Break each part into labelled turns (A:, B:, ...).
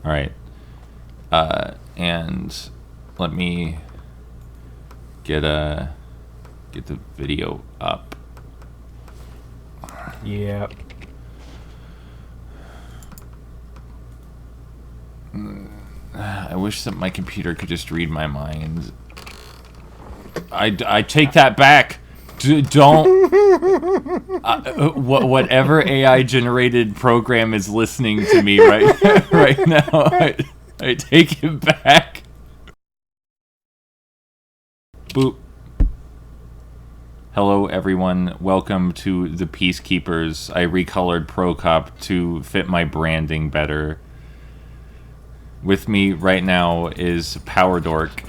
A: All right. And let me get the video up.
B: Yeah.
A: I wish that my computer could just read my mind. I take that back. Don't. Whatever AI generated program is listening to me right now, I take it back. Boop. Hello, everyone. Welcome to the Peacekeepers. I recolored ProCop to fit my branding better. With me right now is Power Dork.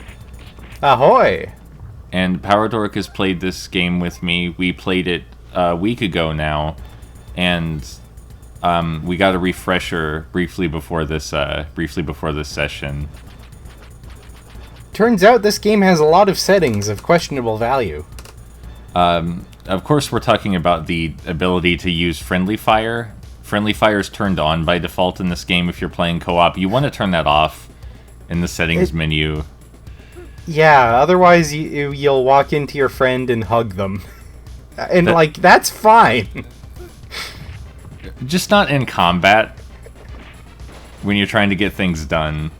B: Ahoy!
A: And Power Dork has played this game with me. We played it a week ago now, and we got a refresher briefly before this session.
B: Turns out this game has a lot of settings of questionable value.
A: Of course, we're talking about the ability to use friendly fire. Friendly fire is turned on by default in this game if you're playing co-op. You want to turn that off in the settings menu.
B: Yeah, otherwise you'll walk into your friend and hug them. And, that's fine.
A: Just not in combat when you're trying to get things done.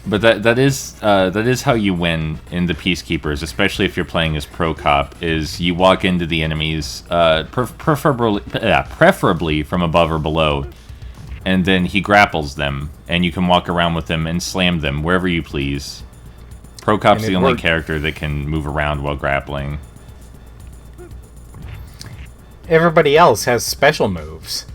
A: But that is how you win in the Peacekeepers, especially if you're playing as pro cop. Is you walk into the enemies, preferably from above or below, and then he grapples them, and you can walk around with them and slam them wherever you please. Pro cop's the only character that can move around while grappling.
B: Everybody else has special moves.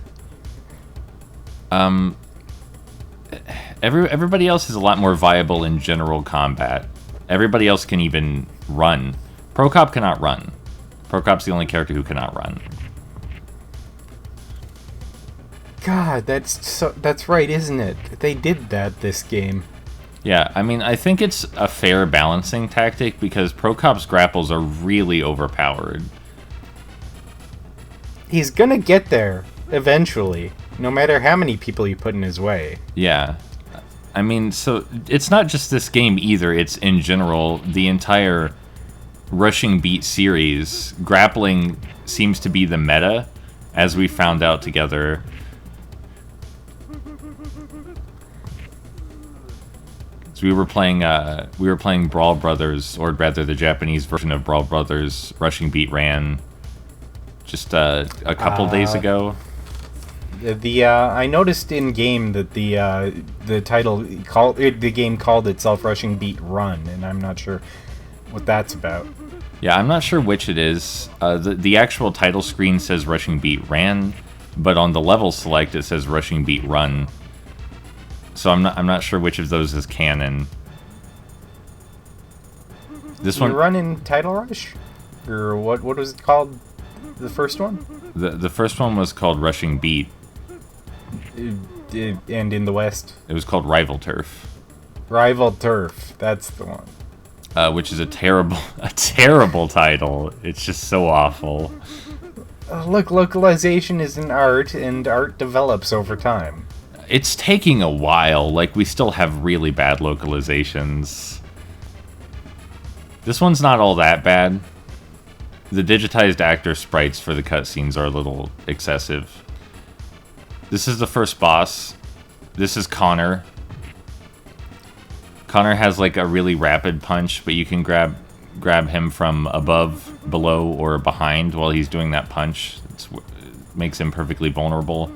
A: Everybody else is a lot more viable in general combat. Everybody else can even run. Pro-Cop cannot run. Pro-Cop's the only character who cannot run.
B: God, that's right, isn't it? They did that this game.
A: Yeah, I mean, I think it's a fair balancing tactic because Pro-Cop's grapples are really overpowered.
B: He's gonna get there, eventually, no matter how many people you put in his way.
A: Yeah. I mean, so it's not just this game either, it's in general, the entire Rushing Beat series. Grappling seems to be the meta, as we found out together. So we were playing Brawl Brothers, or rather the Japanese version of Brawl Brothers. Rushing Beat ran just a couple days ago.
B: I noticed in game that the title the game called itself Rushing Beat Run, and I'm not sure what that's about.
A: Yeah, I'm not sure which it is. The actual title screen says Rushing Beat Ran, but on the level select it says Rushing Beat Run. So I'm not sure which of those is canon. This one
B: run in Title Rush, or what was it called? The first one.
A: The first one was called Rushing Beat.
B: And in the West,
A: it was called Rival Turf.
B: Rival Turf, that's the one.
A: Which is a terrible title. It's just so awful.
B: Look, localization is an art, and art develops over time.
A: It's taking a while. Like, we still have really bad localizations. This one's not all that bad. The digitized actor sprites for the cutscenes are a little excessive. This is the first boss. This is Connor. Connor has like a really rapid punch, but you can grab him from above, below, or behind while he's doing that punch. It makes him perfectly vulnerable.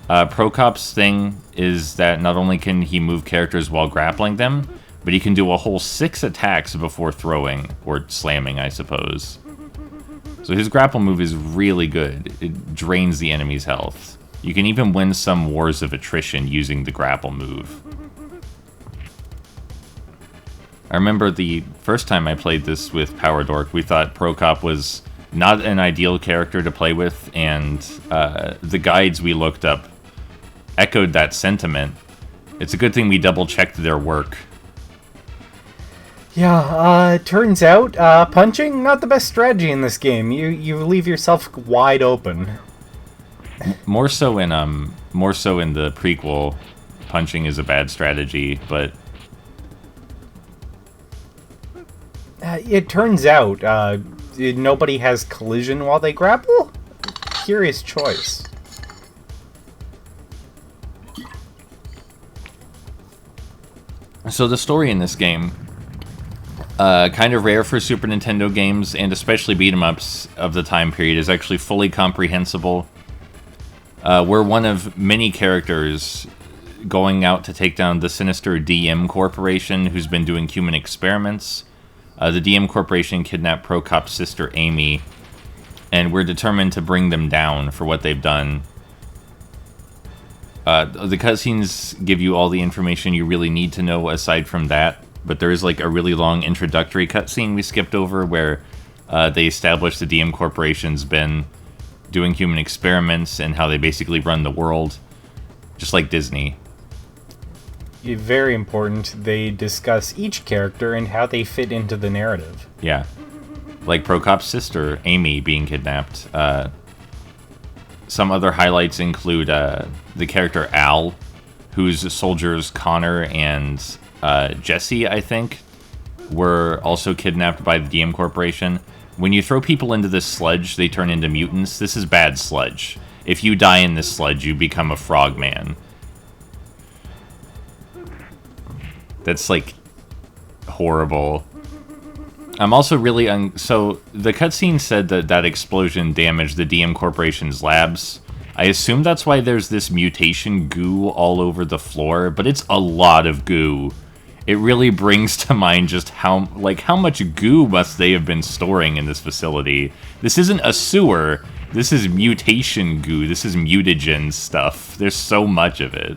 A: Pro-Cop's thing is that not only can he move characters while grappling them, but he can do a whole 6 attacks before throwing, or slamming, I suppose. So his grapple move is really good. It drains the enemy's health. You can even win some wars of attrition using the grapple move. I remember the first time I played this with Power Dork, we thought Pro-Cop was not an ideal character to play with, and the guides we looked up echoed that sentiment. It's a good thing we double-checked their work.
B: Yeah, turns out, punching, not the best strategy in this game. You leave yourself wide open.
A: More so in the prequel, punching is a bad strategy, but
B: it turns out nobody has collision while they grapple? Curious choice.
A: so the story in this game, kind of rare for Super Nintendo games, and especially beat-em-ups of the time period, is actually fully comprehensible. We're one of many characters going out to take down the sinister DM Corporation, who's been doing human experiments. The DM Corporation kidnapped Prokop's sister, Amy, and we're determined to bring them down for what they've done. The cutscenes give you all the information you really need to know aside from that, but there is like a really long introductory cutscene we skipped over where they establish the DM Corporation's been doing human experiments and how they basically run the world, just like Disney.
B: Very important, they discuss each character and how they fit into the narrative.
A: Yeah. Like Prokop's sister, Amy, being kidnapped. Some other highlights include the character Al, whose soldiers Connor and Jesse, I think, were also kidnapped by the DM Corporation. When you throw people into this sludge, they turn into mutants. This is bad sludge. If you die in this sludge, you become a frogman. That's, like, horrible. I'm also really... So, the cutscene said that that explosion damaged the DM Corporation's labs. I assume that's why there's this mutation goo all over the floor, but it's a lot of goo. It really brings to mind just how much goo must they have been storing in this facility. This isn't a sewer. This is mutation goo. This is mutagen stuff. There's so much of it.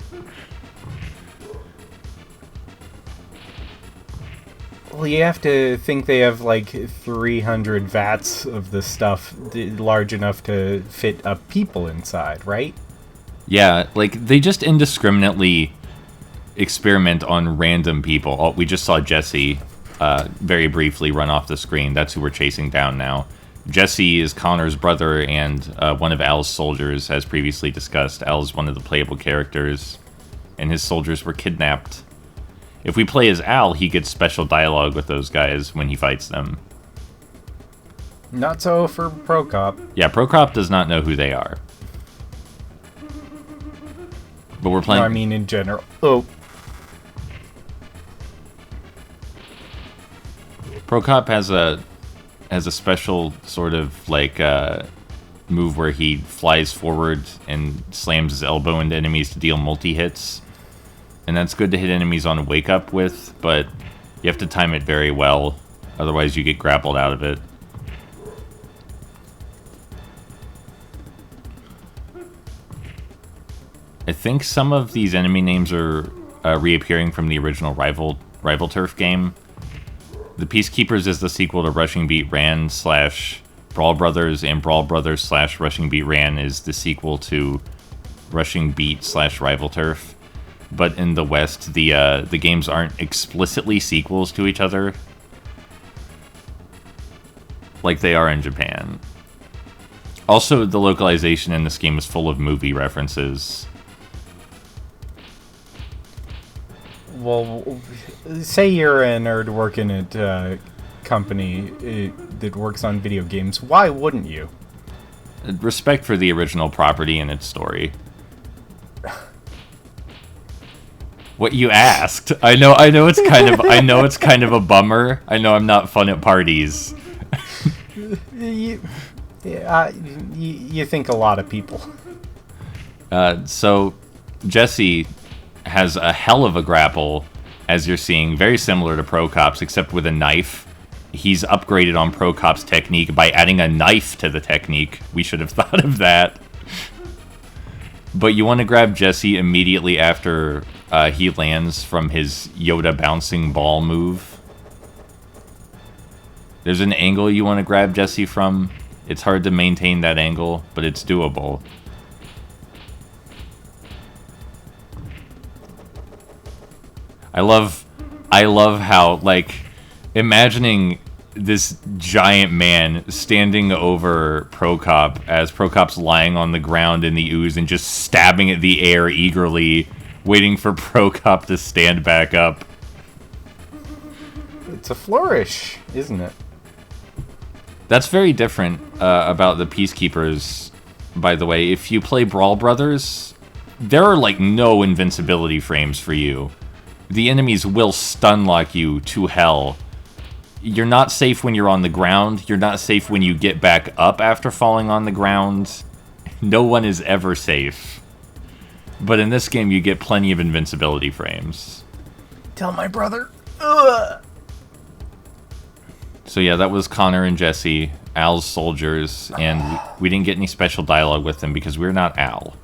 B: Well, you have to think they have like 300 vats of this stuff large enough to fit a people inside, right?
A: Yeah, like, they just indiscriminately experiment on random people. Oh, we just saw Jesse very briefly run off the screen. That's who we're chasing down now. Jesse is Connor's brother and one of Al's soldiers, as previously discussed. Al is one of the playable characters, and his soldiers were kidnapped. If we play as Al, he gets special dialogue with those guys when he fights them.
B: Not so for Prokop.
A: Yeah, Prokop does not know who they are. But we're playing...
B: No, I mean in general. Oh.
A: Prokop has a special sort of, like, move where he flies forward and slams his elbow into enemies to deal multi-hits. And that's good to hit enemies on wake up with, but you have to time it very well, otherwise you get grappled out of it. I think some of these enemy names are reappearing from the original Rival Turf game. The Peacekeepers is the sequel to Rushing Beat Ran / Brawl Brothers, and Brawl Brothers / Rushing Beat Ran is the sequel to Rushing Beat / Rival Turf. But in the West, the games aren't explicitly sequels to each other, like they are in Japan. Also, the localization in this game is full of movie references.
B: Well, say you're a nerd working at a company that works on video games. Why wouldn't you?
A: Respect for the original property and its story. What you asked. I know it's kind of a bummer. I know I'm not fun at parties.
B: You think a lot of people.
A: So Jesse has a hell of a grapple, as you're seeing, very similar to Prokop's, except with a knife. He's upgraded on Prokop's technique by adding a knife to the technique. We should have thought of that. But you want to grab Jesse immediately after he lands from his Yoda bouncing ball move. There's an angle you want to grab Jesse from. It's hard to maintain that angle, but it's doable. I love how, like, imagining this giant man standing over Prokop as Prokop's lying on the ground in the ooze and just stabbing at the air eagerly, waiting for Prokop to stand back up.
B: It's a flourish, isn't it?
A: That's very different about the Peacekeepers, by the way. If you play Brawl Brothers, there are like no invincibility frames for you. The enemies will stun lock you to hell. You're not safe when you're on the ground. You're not safe when you get back up after falling on the ground. No one is ever safe. But in this game, you get plenty of invincibility frames.
B: Tell my brother. Ugh.
A: So yeah, that was Connor and Jesse, Al's soldiers, and we didn't get any special dialogue with them because we're not Al.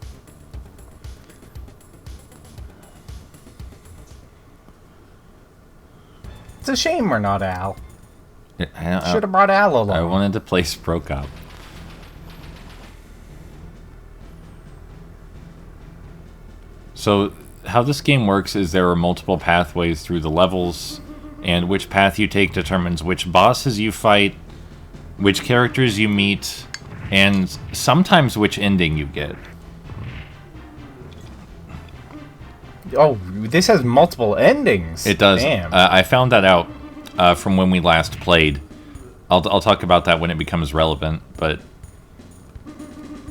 B: It's a shame we're not Al.
A: Should
B: have brought Al along.
A: I wanted to place Prokop. So how this game works is there are multiple pathways through the levels, and which path you take determines which bosses you fight, which characters you meet, and sometimes which ending you get.
B: Oh, this has multiple endings.
A: It does.
B: Damn.
A: I found that out from when we last played. I'll talk about that when it becomes relevant, but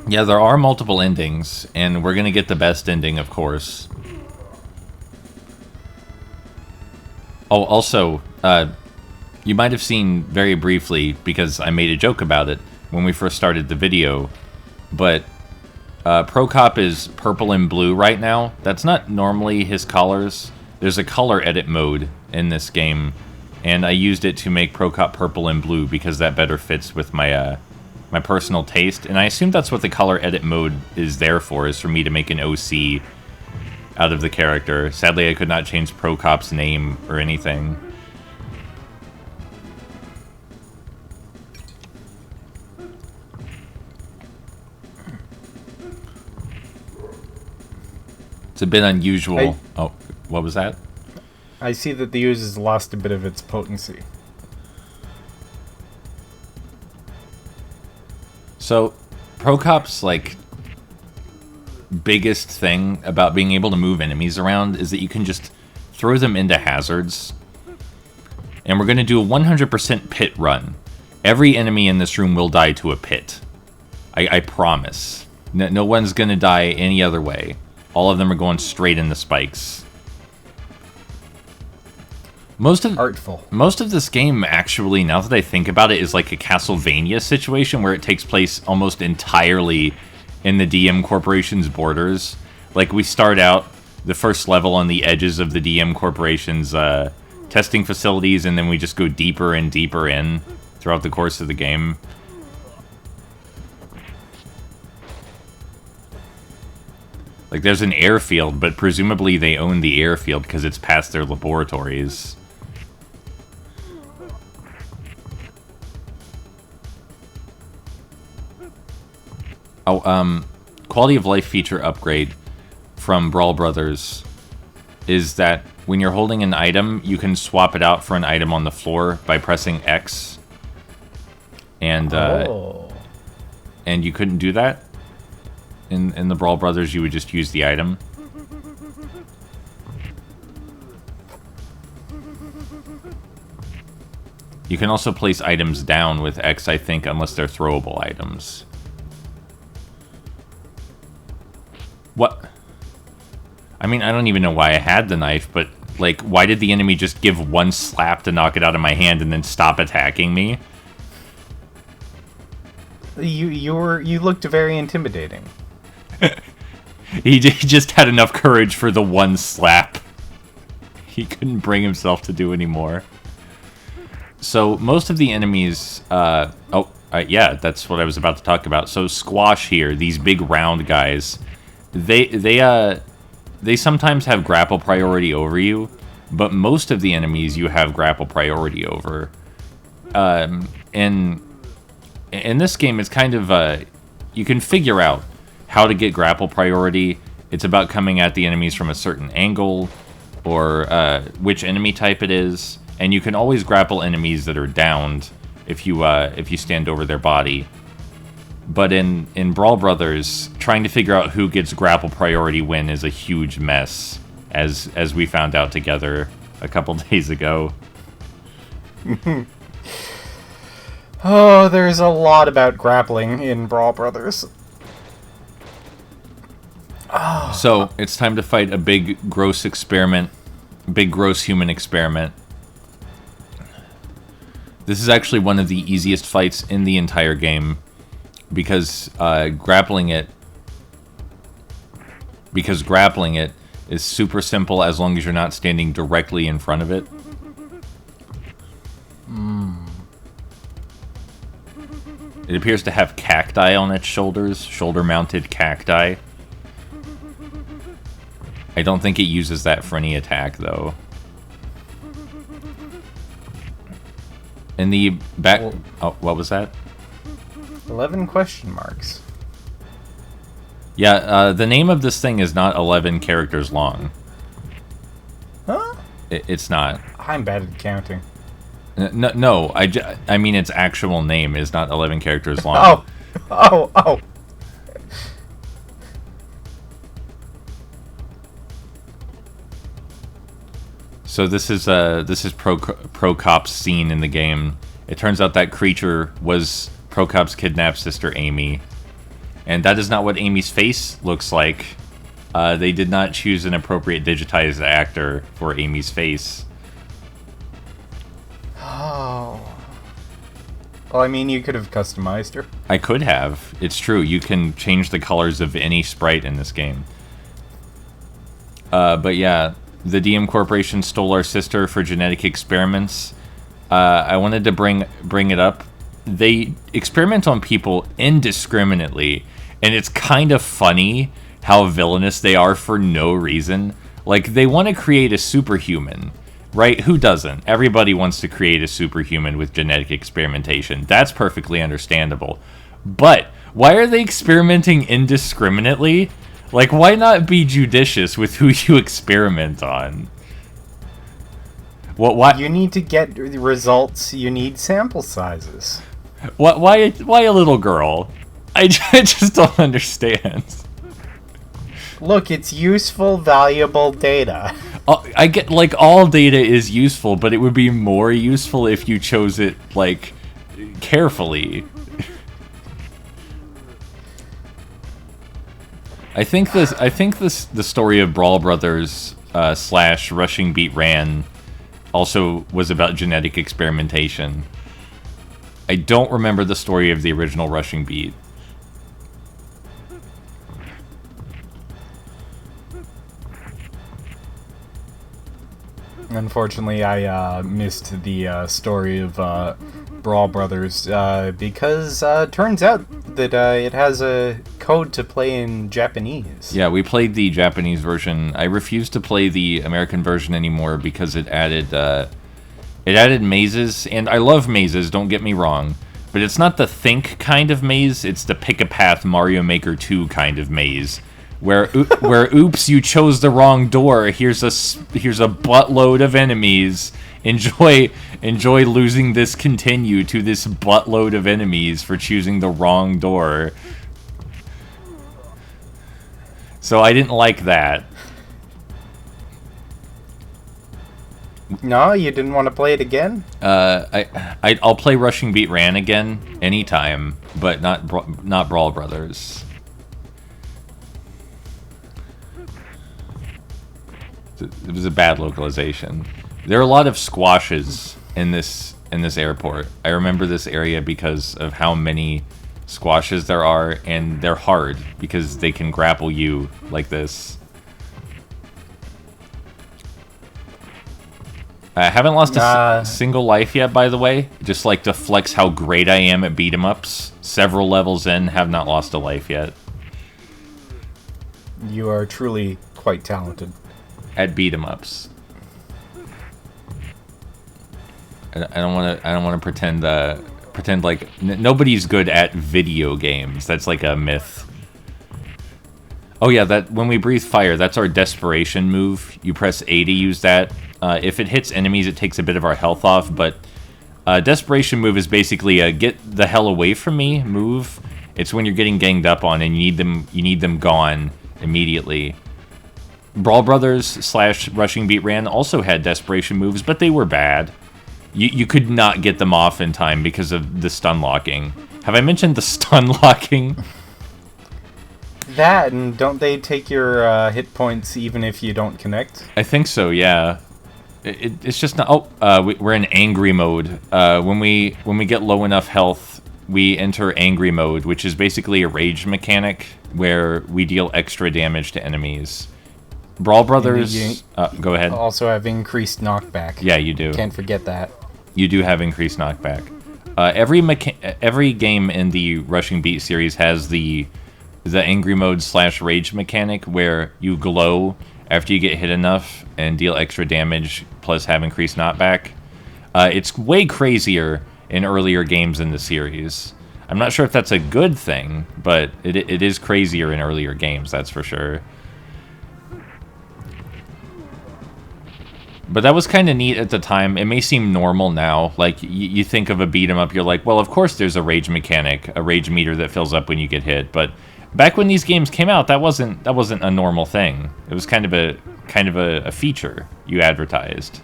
A: yeah, there are multiple endings, and we're going to get the best ending, of course. Oh, also, you might have seen very briefly, because I made a joke about it when we first started the video, but Prokop is purple and blue right now. That's not normally his colors. There's a color edit mode in this game, and I used it to make Prokop purple and blue because that better fits with my my personal taste, and I assume that's what the color edit mode is there for, is for me to make an OC out of the character. Sadly, I could not change Prokop's name or anything. It's a bit unusual. Oh, what was that?
B: I see that the ooze has lost a bit of its potency.
A: So, Prokop's, like, biggest thing about being able to move enemies around is that you can just throw them into hazards. And we're going to do a 100% pit run. Every enemy in this room will die to a pit. I promise. No one's going to die any other way. All of them are going straight into spikes.
B: Artful.
A: Most of this game, actually, now that I think about it, is like a Castlevania situation where it takes place almost entirely in the DM Corporation's borders. Like, we start out the first level on the edges of the DM Corporation's testing facilities, and then we just go deeper and deeper in throughout the course of the game. Like, there's an airfield, but presumably they own the airfield because it's past their laboratories. Oh, quality of life feature upgrade from Brawl Brothers is that when you're holding an item, you can swap it out for an item on the floor by pressing X. And you couldn't do that in the Brawl Brothers. You would just use the item. You can also place items down with X, I think, unless they're throwable items. What? I mean, I don't even know why I had the knife, but, like, why did the enemy just give one slap to knock it out of my hand and then stop attacking me?
B: You looked very intimidating.
A: He just had enough courage for the one slap. He couldn't bring himself to do any more. So, most of the enemies... yeah, that's what I was about to talk about. So, Squash here, these big round guys... They sometimes have grapple priority over you, but most of the enemies you have grapple priority over. In this game, it's kind of you can figure out how to get grapple priority. It's about coming at the enemies from a certain angle, or which enemy type it is, and you can always grapple enemies that are downed if you stand over their body. But in Brawl Brothers, trying to figure out who gets grapple priority win is a huge mess, as we found out together a couple days ago.
B: Oh, there's a lot about grappling in Brawl Brothers. Oh.
A: So, it's time to fight a big, gross human experiment. This is actually one of the easiest fights in the entire game, because grappling it is super simple as long as you're not standing directly in front of it. It appears to have cacti on its shoulders, shoulder-mounted cacti. I don't think it uses that for any attack, though. In the back... Oh, what was that?
B: 11 question marks.
A: Yeah, the name of this thing is not 11 characters long.
B: Huh?
A: It's not.
B: I'm bad at counting.
A: No, I mean its actual name is not 11 characters long.
B: Oh.
A: So this is Prokop's scene in the game. It turns out that creature was Prokop's kidnapped sister Amy, and that is not what Amy's face looks like. They did not choose an appropriate digitized actor for Amy's face.
B: Oh. Well, I mean, you could have customized her.
A: I could have. It's true. You can change the colors of any sprite in this game. But yeah, the DM Corporation stole our sister for genetic experiments. I wanted to bring it up. They experiment on people indiscriminately, and it's kind of funny how villainous they are for no reason. Like, they want to create a superhuman, right? Who doesn't? Everybody wants to create a superhuman with genetic experimentation. That's perfectly understandable. But why are they experimenting indiscriminately? Like, why not be judicious with who you experiment on? Why?
B: You need to get results. You need sample sizes.
A: Why a little girl? I just don't understand.
B: Look, it's useful, valuable data.
A: I get, like, all data is useful, but it would be more useful if you chose it, like, carefully. I think the story of Brawl Brothers / Rushing Beat Ran also was about genetic experimentation. I don't remember the story of the original Rushing Beat.
B: Unfortunately, I missed the story of Brawl Brothers because turns out that it has a code to play in Japanese.
A: Yeah, we played the Japanese version. I refuse to play the American version anymore because it added mazes, and I love mazes, don't get me wrong, but it's not the think kind of maze, it's the pick-a-path Mario Maker 2 kind of maze. Where oops, you chose the wrong door. Here's a buttload of enemies. Enjoy losing this continue to this buttload of enemies for choosing the wrong door. So I didn't like that.
B: No, you didn't want to play it again?
A: I'll play Rushing Beat Ran again anytime, but not Brawl Brothers. It was a bad localization. There are a lot of squashes in this airport. I remember this area because of how many squashes there are, and they're hard because they can grapple you like this. I haven't lost a single life yet, by the way. Just like to flex how great I am at beat-em-ups. Several levels in, have not lost a life yet.
B: You are truly quite talented.
A: At beat-em-ups. I don't want to pretend like nobody's good at video games. That's like a myth. Oh yeah, that when we breathe fire, that's our desperation move. You press A to use that. If it hits enemies, it takes a bit of our health off, but desperation move is basically a get the hell away from me move. It's when you're getting ganged up on and you need them gone immediately. Brawl Brothers / Rushing Beat Ran also had desperation moves, but they were bad. You could not get them off in time because of the stun locking. Have I mentioned the stun locking?
B: That, and don't they take your hit points even if you don't connect?
A: I think so, yeah. It's just not... Oh, we're in angry mode. When we get low enough health, we enter angry mode, which is basically a rage mechanic where we deal extra damage to enemies. Brawl Brothers... go ahead.
B: Also have increased knockback.
A: Yeah, you do.
B: Can't forget that.
A: You do have increased knockback. Every game in the Rushing Beat series has the angry mode / rage mechanic where you glow after you get hit enough and deal extra damage plus have increased knockback. It's way crazier in earlier games in the series. I'm not sure if that's a good thing, but it is crazier in earlier games, that's for sure. But that was kind of neat at the time. It may seem normal now. Like, you think of a beat 'em up, you're like, well, of course there's a rage mechanic, a rage meter that fills up when you get hit. But back when these games came out, that wasn't a normal thing. It was kind of a feature you advertised.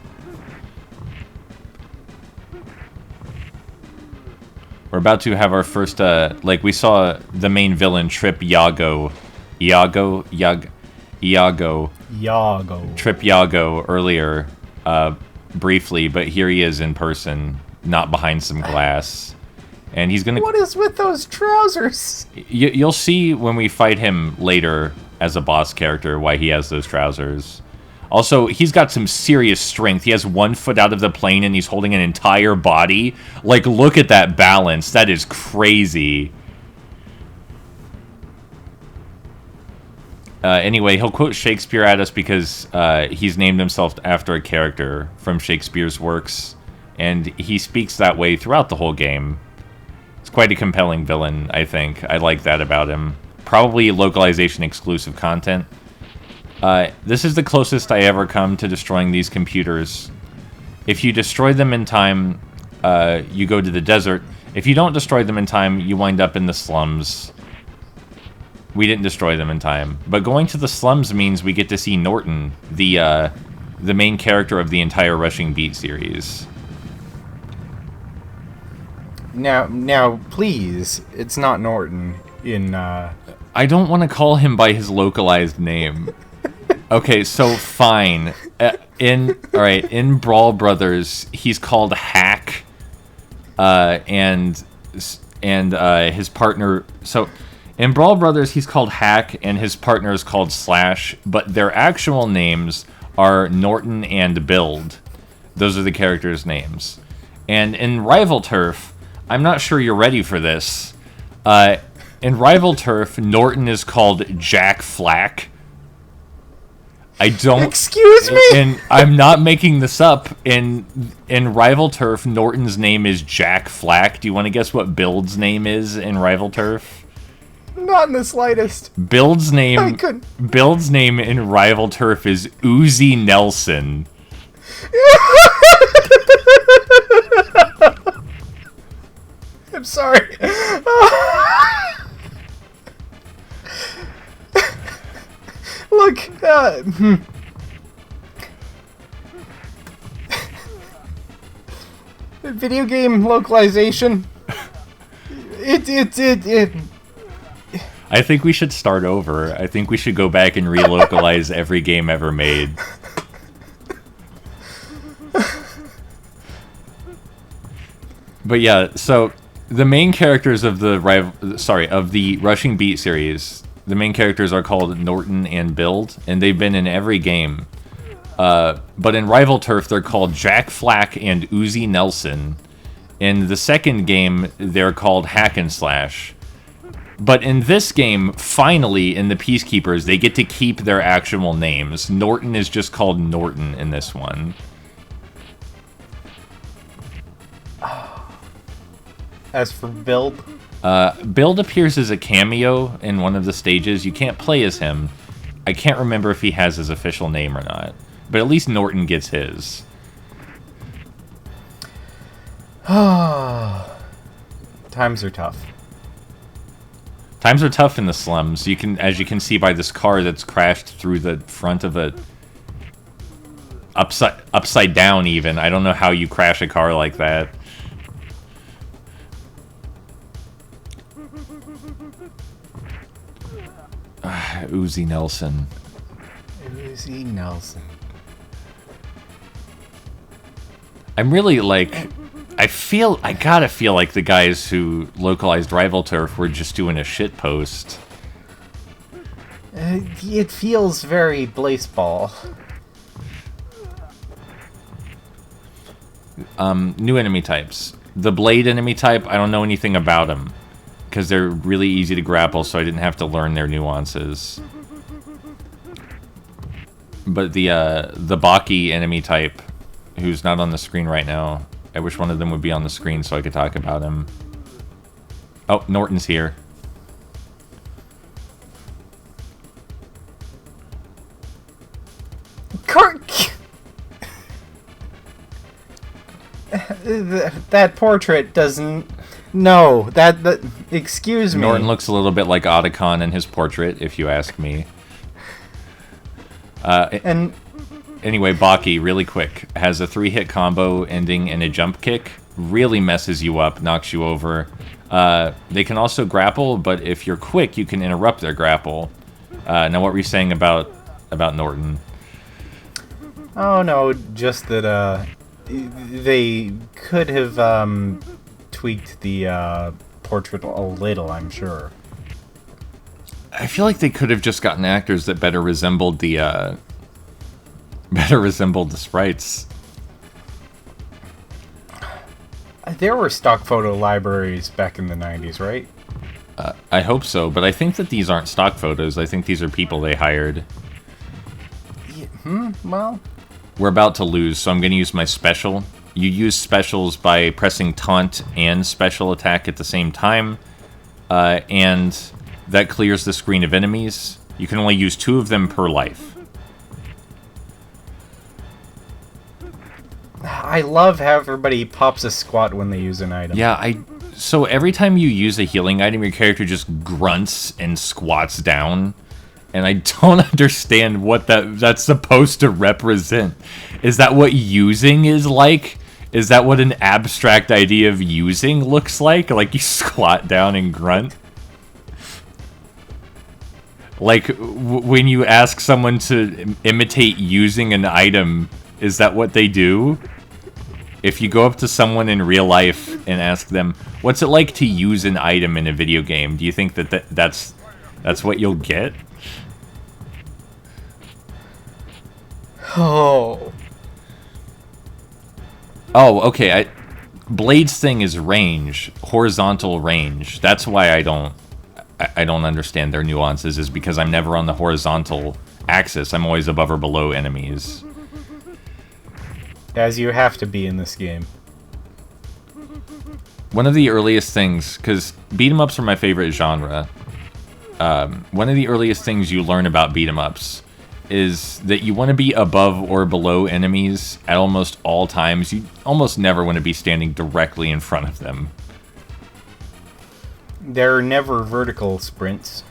A: We're about to have our first, we saw the main villain trip Iago. Trip Iago earlier, briefly, but here he is in person, not behind some glass. And he's gonna...
B: What is with those trousers?
A: You'll see when we fight him later as a boss character why he has those trousers. Also, he's got some serious strength. He has 1 foot out of the plane and he's holding an entire body. Like, look at that balance. That is crazy. Anyway, he'll quote Shakespeare at us because he's named himself after a character from Shakespeare's works, and he speaks that way throughout the whole game. It's quite a compelling villain, I think. I like that about him. Probably localization exclusive content. This is the closest I ever come to destroying these computers. If you destroy them in time, you go to the desert. If you don't destroy them in time, you wind up in the slums. We didn't destroy them in time. But going to the slums means we get to see Norton, the main character of the entire Rushing Beat series.
B: Now, please, it's not Norton in,
A: I don't want to call him by his localized name. Okay, so fine. In Brawl Brothers, he's called Hack, and his partner... So... In Brawl Brothers, he's called Hack, and his partner is called Slash, but their actual names are Norton and Build. Those are the characters' names. And in Rival Turf, I'm not sure you're ready for this. In Rival Turf, Norton is called Jack Flack. I don't...
B: Excuse me?
A: And I'm not making this up. In Rival Turf, Norton's name is Jack Flack. Do you want to guess what Build's name is in Rival Turf?
B: Not in the slightest.
A: Build's name in Rival Turf is Uzi Nelson.
B: I'm sorry. Look, video game localization. It
A: I think we should start over. I think we should go back and relocalize every game ever made. But yeah, so the main characters of the Rushing Beat series, the main characters are called Norton and Build, and they've been in every game. But in Rival Turf, they're called Jack Flack and Uzi Nelson. In the second game, they're called Hack and Slash. But in this game, finally, in the Peacekeepers, they get to keep their actual names. Norton is just called Norton in this one.
B: As for Build?
A: Build appears as a cameo in one of the stages. You can't play as him. I can't remember if he has his official name or not. But at least Norton gets his.
B: Times are tough.
A: Times are tough in the slums. As you can see by this car that's crashed through the front of a upside down even. I don't know how you crash a car like that. Uzi Nelson.
B: Uzi Nelson.
A: I'm really like... I gotta feel like the guys who localized Rival Turf were just doing a shit post.
B: It feels very Blaseball.
A: New enemy types. The Blade enemy type, I don't know anything about them. Because they're really easy to grapple, so I didn't have to learn their nuances. But the Baki enemy type, who's not on the screen right now, I wish one of them would be on the screen so I could talk about him. Oh, Norton's here.
B: Kirk! That portrait doesn't... No, that... Excuse me.
A: Norton looks a little bit like Otacon in his portrait, if you ask me.
B: And...
A: Anyway, Baki, really quick, has a 3-hit combo ending in a jump kick. Really messes you up, knocks you over. They can also grapple, but if you're quick, you can interrupt their grapple. Now, what were you saying about Norton?
B: Oh, no, just that, they could have, tweaked the, portrait a little, I'm sure.
A: I feel like they could have just gotten actors that better resembled the sprites.
B: There were stock photo libraries back in the 90s, right?
A: I hope so, but I think that these aren't stock photos. I think these are people they hired.
B: Yeah, well...
A: We're about to lose, so I'm going to use my special. You use specials by pressing taunt and special attack at the same time, and that clears the screen of enemies. You can only use 2 of them per life.
B: I love how everybody pops a squat when they use an item.
A: Yeah, so every time you use a healing item, your character just grunts and squats down. And I don't understand what that's supposed to represent. Is that what using is like? Is that what an abstract idea of using looks like? Like you squat down and grunt? Like when you ask someone to imitate using an item, is that what they do? If you go up to someone in real life and ask them, what's it like to use an item in a video game? Do you think that's what you'll get?
B: Oh,
A: okay. Blade's thing is range, horizontal range. That's why I don't understand their nuances. Is because I'm never on the horizontal axis. I'm always above or below enemies.
B: As you have to be in this game.
A: One of the earliest things, because beat 'em ups are my favorite genre. One of the earliest things you learn about beat 'em ups is that you want to be above or below enemies at almost all times. You almost never want to be standing directly in front of them.
B: There are never vertical sprints.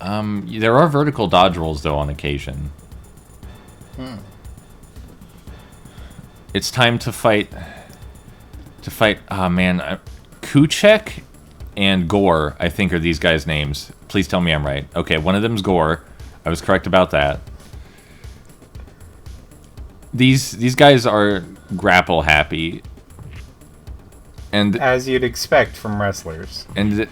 A: There are vertical dodge rolls, though, on occasion. It's time to fight... oh, man. Kuchek and Gore, I think, are these guys' names. Please tell me I'm right. Okay, one of them's Gore. I was correct about that. These guys are grapple happy. And
B: as you'd expect from wrestlers.
A: And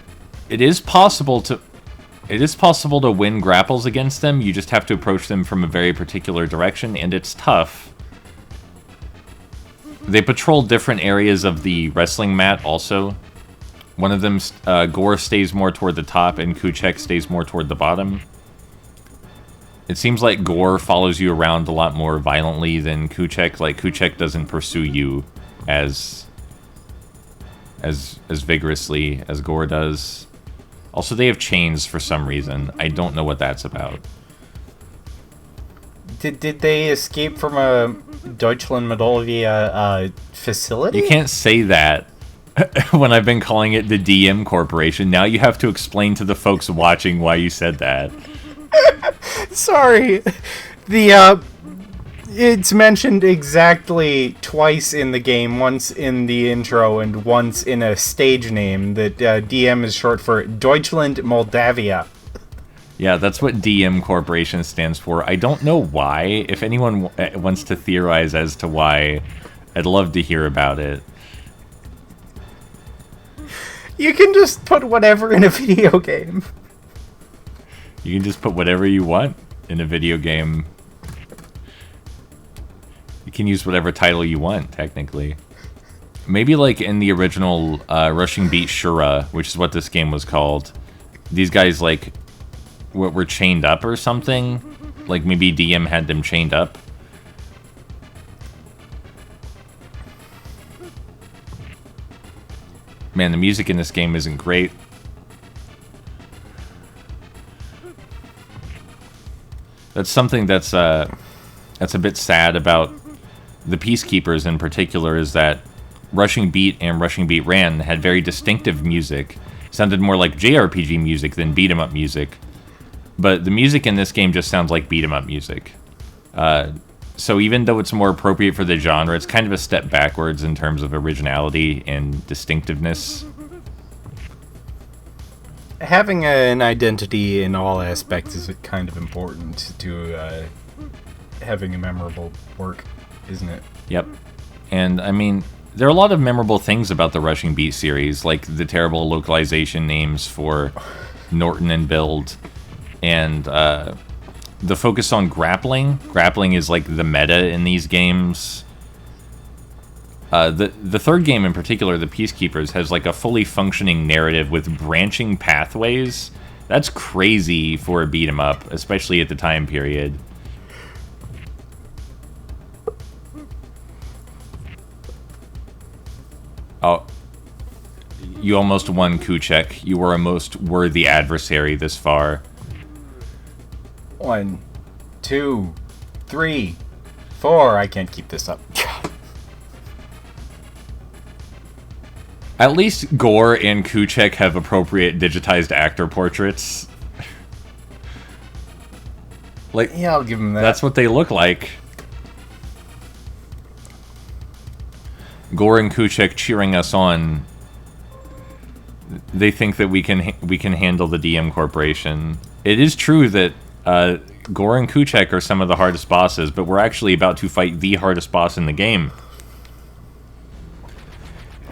A: it is possible to win grapples against them. You just have to approach them from a very particular direction, and it's tough. They patrol different areas of the wrestling mat also. One of them, Gore, stays more toward the top, and Kuchek stays more toward the bottom. It seems like Gore follows you around a lot more violently than Kuchek. Like, Kuchek doesn't pursue you as as vigorously as Gore does. Also, they have chains for some reason. I don't know what that's about.
B: Did they escape from a Deutchland Moldavia facility?
A: You can't say that when I've been calling it the DM Corporation. Now you have to explain to the folks watching why you said that.
B: Sorry. It's mentioned exactly twice in the game, once in the intro and once in a stage name that DM is short for Deutchland Moldavia.
A: Yeah, that's what DM Corporation stands for. I don't know why. If anyone wants to theorize as to why, I'd love to hear about it.
B: You can just put whatever in a video game.
A: You can just put whatever you want in a video game. You can use whatever title you want, technically. Maybe like in the original Rushing Beat Shura, which is what this game was called, these guys like were chained up or something. Like maybe DM had them chained up. Man, the music in this game isn't great. That's something that's a bit sad about the Peacekeepers in particular, is that Rushing Beat and Rushing Beat Ran had very distinctive music. Sounded more like JRPG music than beat-em-up music. But the music in this game just sounds like beat-em-up music. So even though it's more appropriate for the genre, it's kind of a step backwards in terms of originality and distinctiveness.
B: Having an identity in all aspects is kind of important to having a memorable work, isn't it?
A: Yep. And, I mean, there are a lot of memorable things about the Rushing Beat series, like the terrible localization names for Norton and Build, and the focus on grappling. Grappling is like the meta in these games. The third game in particular, the Peacekeepers, has like a fully functioning narrative with branching pathways. That's crazy for a beat 'em up, especially at the time period. Oh, you almost won, Kuchek. You were a most worthy adversary this far.
B: 1, 2, 3, 4. I can't keep this up.
A: At least Gore and Kuchek have appropriate digitized actor portraits. Like,
B: yeah, I'll give them that.
A: That's what they look like. Gore and Kuchek cheering us on. They think that we can handle the DM Corporation. It is true that Gore and Kuchek are some of the hardest bosses, but we're actually about to fight the hardest boss in the game.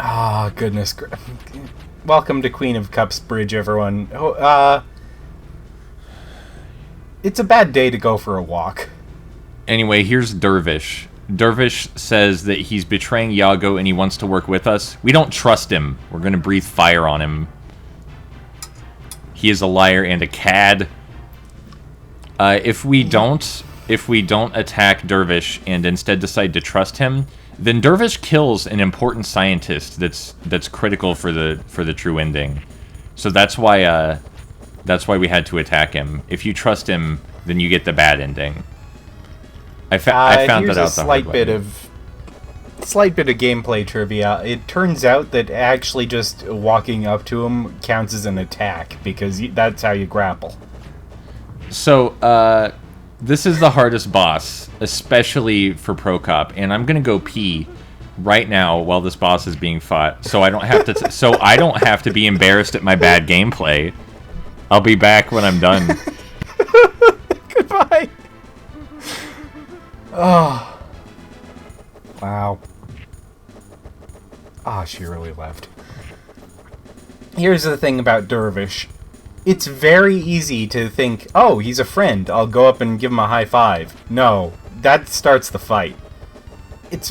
B: Ah, oh, goodness. Welcome to Queen of Cups Bridge, everyone. It's a bad day to go for a walk.
A: Anyway, here's Dervish. Dervish says that he's betraying Yago and he wants to work with us. We don't trust him. We're going to breathe fire on him. He is a liar and a cad. If we don't attack Dervish and instead decide to trust him, then Dervish kills an important scientist that's critical for the true ending. So that's why we had to attack him. If you trust him, then you get the bad ending. I found that out the hard way.
B: Slight bit of gameplay trivia. It turns out that actually just walking up to him counts as an attack, because that's how you grapple.
A: So, this is the hardest boss, especially for Procop, and I'm gonna go pee right now while this boss is being fought, so I don't have to be embarrassed at my bad gameplay. I'll be back when I'm done.
B: Goodbye. Oh. Wow. Ah, she really left. Here's the thing about Dervish. It's very easy to think, oh, he's a friend, I'll go up and give him a high five. No, that starts the fight. It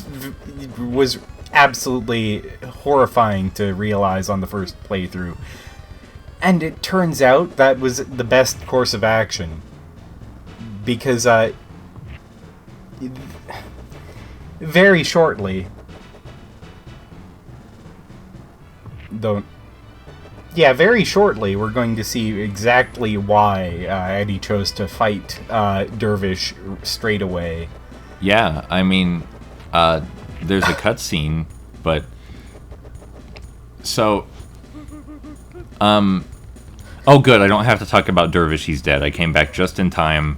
B: was absolutely horrifying to realize on the first playthrough. And it turns out that was the best course of action. Because, very shortly, don't. Yeah, very shortly we're going to see exactly why Eddie chose to fight Dervish straight away.
A: Yeah, I mean, there's a cutscene, but so, oh good, I don't have to talk about Dervish. He's dead. I came back just in time.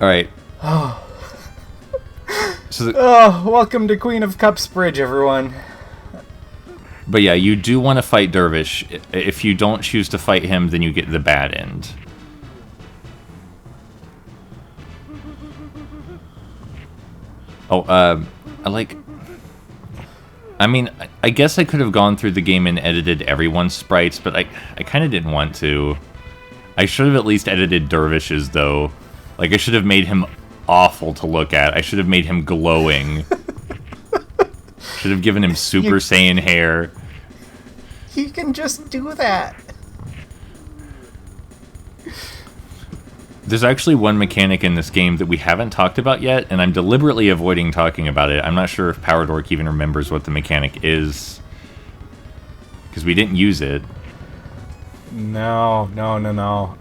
A: All right. So
B: Welcome to Queen of Cups Bridge, everyone.
A: But yeah, you do want to fight Dervish. If you don't choose to fight him, then you get the bad end. Oh, I mean, I guess I could have gone through the game and edited everyone's sprites, but I kind of didn't want to. I should have at least edited Dervish's, though. Like, I should have made him awful to look at. I should have made him glowing. Should have given him Super Saiyan hair.
B: You can just do that.
A: There's actually one mechanic in this game that we haven't talked about yet, and I'm deliberately avoiding talking about it. I'm not sure if Power Dork even remembers what the mechanic is, because we didn't use it.
B: No.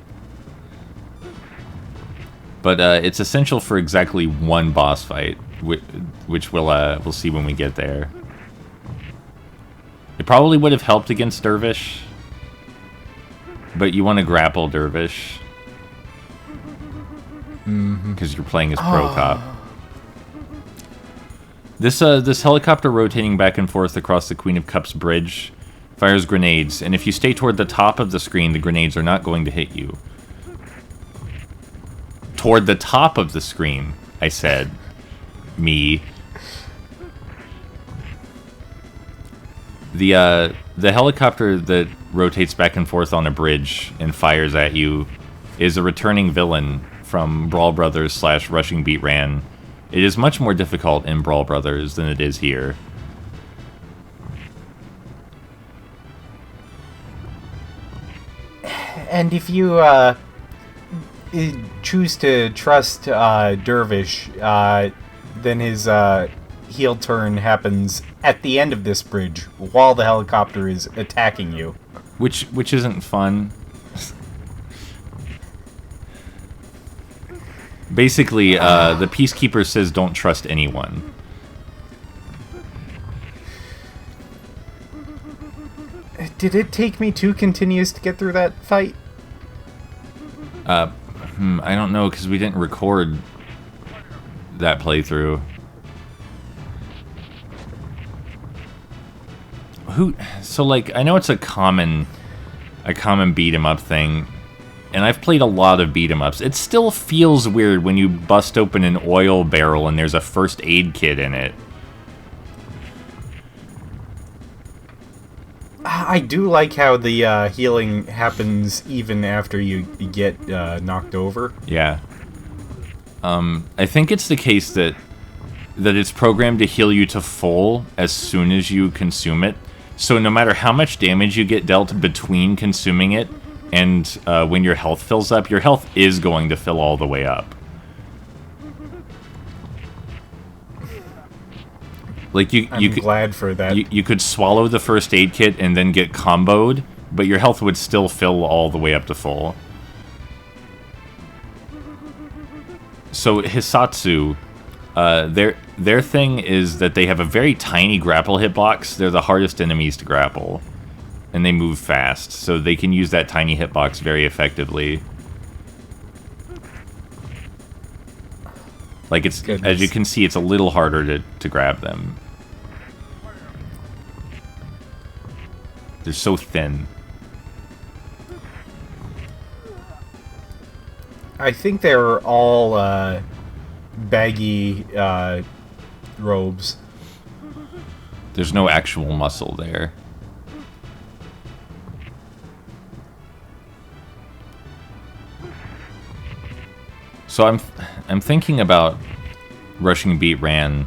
A: But it's essential for exactly one boss fight, which we'll see when we get there. It probably would have helped against Dervish, but you want to grapple Dervish because you're playing as Pro Cop. This helicopter rotating back and forth across the Queen of Cups bridge fires grenades, and if you stay toward the top of the screen, the grenades are not going to hit you. Toward the top of the screen, I said. Me. The helicopter that rotates back and forth on a bridge and fires at you is a returning villain from Brawl Brothers / Rushing Beat Ran. It is much more difficult in Brawl Brothers than it is here.
B: And if you choose to trust Dervish, then his heel turn happens at the end of this bridge while the helicopter is attacking you.
A: Which isn't fun. Basically, the Peacekeeper says don't trust anyone.
B: Did it take me 2 continues to get through that fight?
A: I don't know, because we didn't record that playthrough. So, like, I know it's a common beat 'em up thing, and I've played a lot of beat 'em ups. It still feels weird when you bust open an oil barrel and there's a first aid kit in it.
B: I do like how the healing happens even after you get knocked over.
A: Yeah. I think it's the case that it's programmed to heal you to full as soon as you consume it. So no matter how much damage you get dealt between consuming it and when your health fills up, your health is going to fill all the way up. Like I'm
B: glad for that.
A: You could swallow the first aid kit and then get comboed, but your health would still fill all the way up to full. So Hisatsu, their thing is that they have a very tiny grapple hitbox. They're the hardest enemies to grapple, and they move fast, so they can use that tiny hitbox very effectively. Like, it's
B: Goodness.
A: As you can see, it's a little harder to grab them. They're so thin.
B: I think they're all baggy robes.
A: There's no actual muscle there. So I'm thinking about Rushing Beat Ran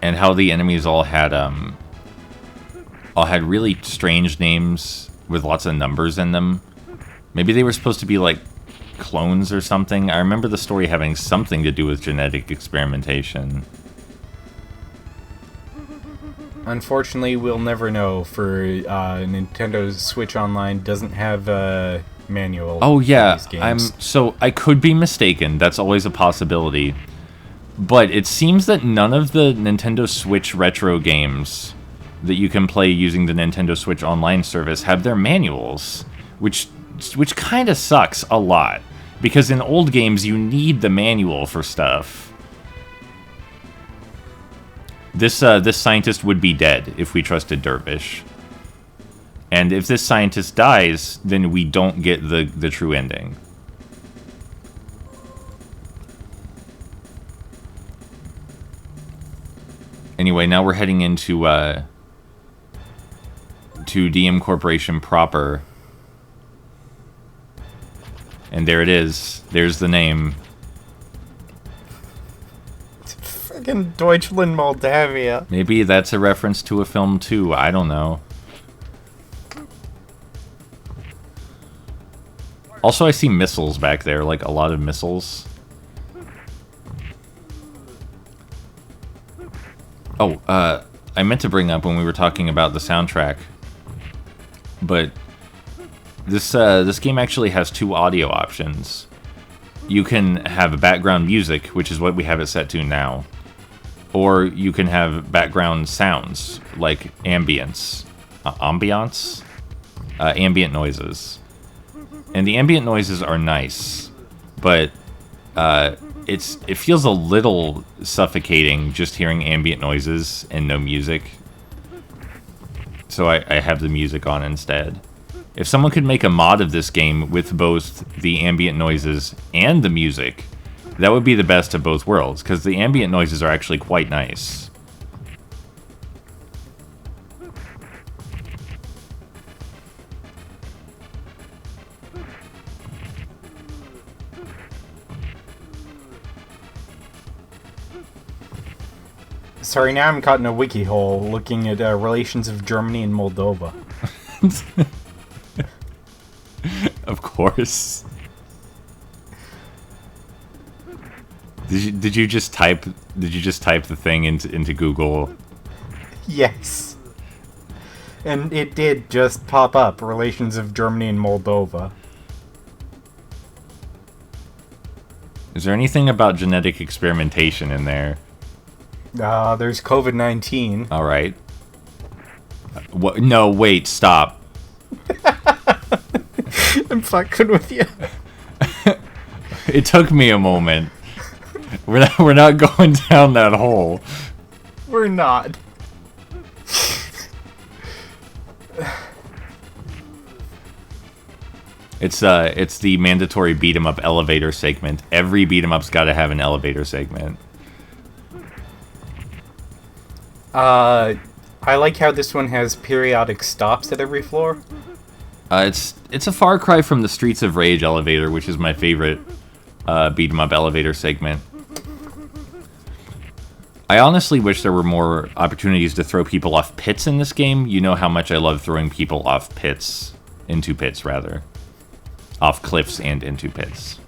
A: and how the enemies all had really strange names with lots of numbers in them. Maybe they were supposed to be like clones or something. I remember the story having something to do with genetic experimentation.
B: Unfortunately, we'll never know. For Nintendo Switch Online doesn't have a manual.
A: Oh yeah,
B: for these games.
A: so I could be mistaken. That's always a possibility. But it seems that none of the Nintendo Switch retro games that you can play using the Nintendo Switch Online service have their manuals, which kind of sucks a lot, because in old games you need the manual for stuff. This scientist would be dead if we trusted Dervish. And if this scientist dies, then we don't get the true ending. Anyway, now we're heading into to DM Corporation proper. And there it is. There's the name.
B: Friggin' Deutchland Moldavia.
A: Maybe that's a reference to a film too. I don't know. Also, I see missiles back there, like a lot of missiles. Oh, I meant to bring up when we were talking about the soundtrack, but this game actually has two audio options. You can have background music, which is what we have it set to now, or you can have background sounds like ambient noises. And the ambient noises are nice, but it feels a little suffocating just hearing ambient noises and no music. So I have the music on instead. If someone could make a mod of this game with both the ambient noises and the music, that would be the best of both worlds, because the ambient noises are actually quite nice.
B: Sorry, now I'm caught in a wiki hole looking at relations of Germany and Moldova.
A: Of course. Did you just type the thing into Google?
B: Yes. And it did just pop up, relations of Germany and Moldova.
A: Is there anything about genetic experimentation in there?
B: There's COVID-19.
A: All right. What? No, wait, stop.
B: I'm fucking with you.
A: It took me a moment. We're not going down that hole.
B: We're not.
A: It's the mandatory beat 'em up elevator segment. Every beat 'em up's got to have an elevator segment.
B: I like how this one has periodic stops at every floor.
A: It's a far cry from the Streets of Rage elevator, which is my favorite beat 'em up elevator segment. I honestly wish there were more opportunities to throw people off pits in this game. You know how much I love throwing people off pits. Into pits, rather. Off cliffs and into pits.